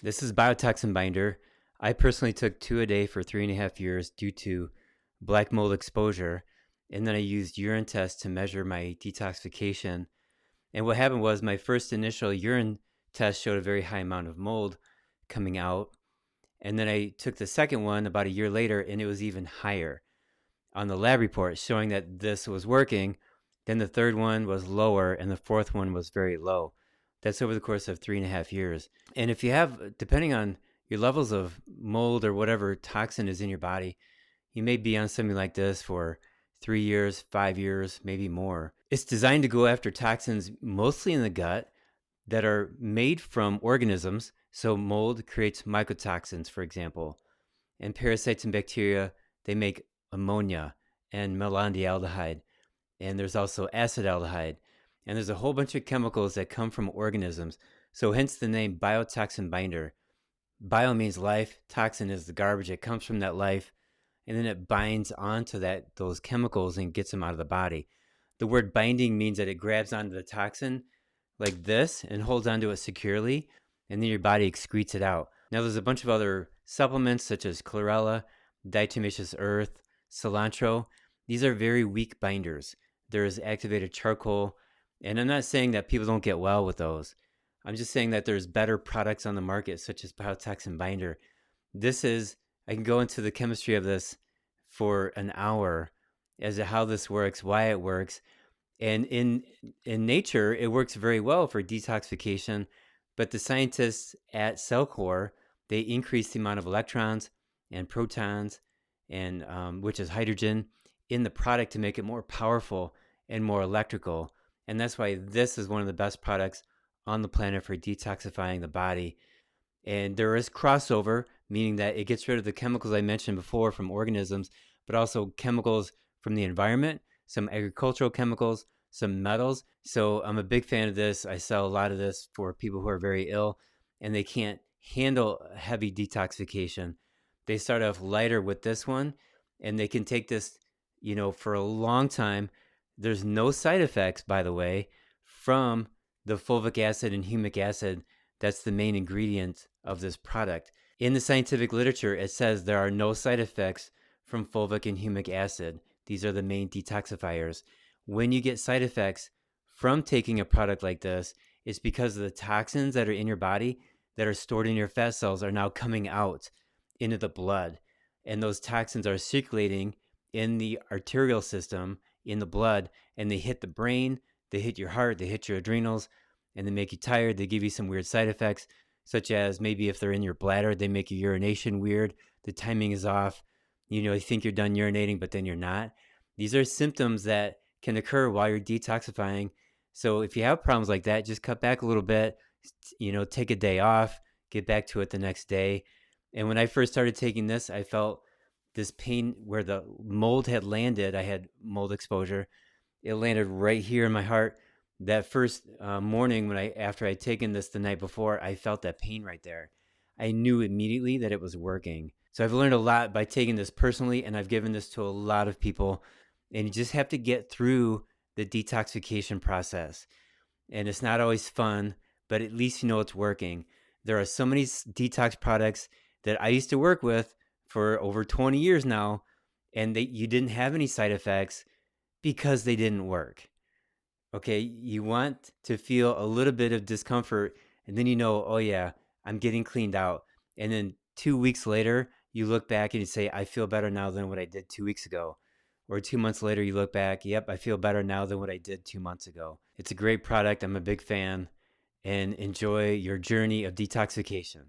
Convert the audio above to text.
This is Biotoxin binder. I personally took 2 a day for 3.5 years due to black mold exposure. And then I used urine tests to measure my detoxification. And what happened was my first initial urine test showed a very high amount of mold coming out. And then I took the second one about a year later, and it was even higher on the lab report, showing that this was working. Then the third one was lower, and the fourth one was very low. That's over the course of 3.5 years. And if you have, depending on your levels of mold or whatever toxin is in your body, you may be on something like this for 3 years, 5 years, maybe more. It's designed to go after toxins mostly in the gut that are made from organisms. So mold creates mycotoxins, for example, and parasites and bacteria, they make ammonia and melaldehyde, and there's also acetaldehyde, and there's a whole bunch of chemicals that come from organisms. So hence the name Biotoxin binder. Bio means life, toxin is the garbage that comes from that life, and then it binds onto those chemicals and gets them out of the body. The word binding means that it grabs onto the toxin like this and holds onto it securely, and then your body excretes it out. Now there's a bunch of other supplements such as chlorella, diatomaceous earth, cilantro. These are very weak binders. There's activated charcoal, and I'm not saying that people don't get well with those. I'm just saying that there's better products on the market such as Biotoxin binder. I can go into the chemistry of this for an hour as to how this works, why it works. And in nature, it works very well for detoxification, but the scientists at Cellcore, they increase the amount of electrons and protons, and which is hydrogen, in the product to make it more powerful and more electrical. And that's why this is one of the best products on the planet for detoxifying the body. And there is crossover, meaning that it gets rid of the chemicals I mentioned before from organisms, but also chemicals from the environment, some agricultural chemicals, some metals. So I'm a big fan of this. I sell a lot of this for people who are very ill and they can't handle heavy detoxification. They start off lighter with this one, and they can take this, for a long time. There's no side effects, by the way, from the fulvic acid and humic acid. That's the main ingredient of this product. In the scientific literature, it says there are no side effects from fulvic and humic acid. These are the main detoxifiers. When you get side effects from taking a product like this, it's because of the toxins that are in your body that are stored in your fat cells are now coming out into the blood. And those toxins are circulating in the arterial system, in the blood, and they hit the brain, they hit your heart, they hit your adrenals, and they make you tired. They give you some weird side effects, such as maybe if they're in your bladder, they make your urination weird. The timing is off. You think you're done urinating, but then you're not. These are symptoms that can occur while you're detoxifying. So if you have problems like that, just cut back a little bit, take a day off, get back to it the next day. And when I first started taking this, I felt this pain where the mold had landed. I had mold exposure. It landed right here in my heart. That first morning after I'd taken this the night before, I felt that pain right there. I knew immediately that it was working. So I've learned a lot by taking this personally, and I've given this to a lot of people. And you just have to get through the detoxification process. And it's not always fun, but at least you know it's working. There are so many detox products that I used to work with for over 20 years now, and you didn't have any side effects because they didn't work. Okay, you want to feel a little bit of discomfort, and then oh yeah, I'm getting cleaned out. And then 2 weeks later, you look back and you say, I feel better now than what I did 2 weeks ago. Or 2 months later, you look back, yep, I feel better now than what I did 2 months ago. It's a great product. I'm a big fan, and enjoy your journey of detoxification.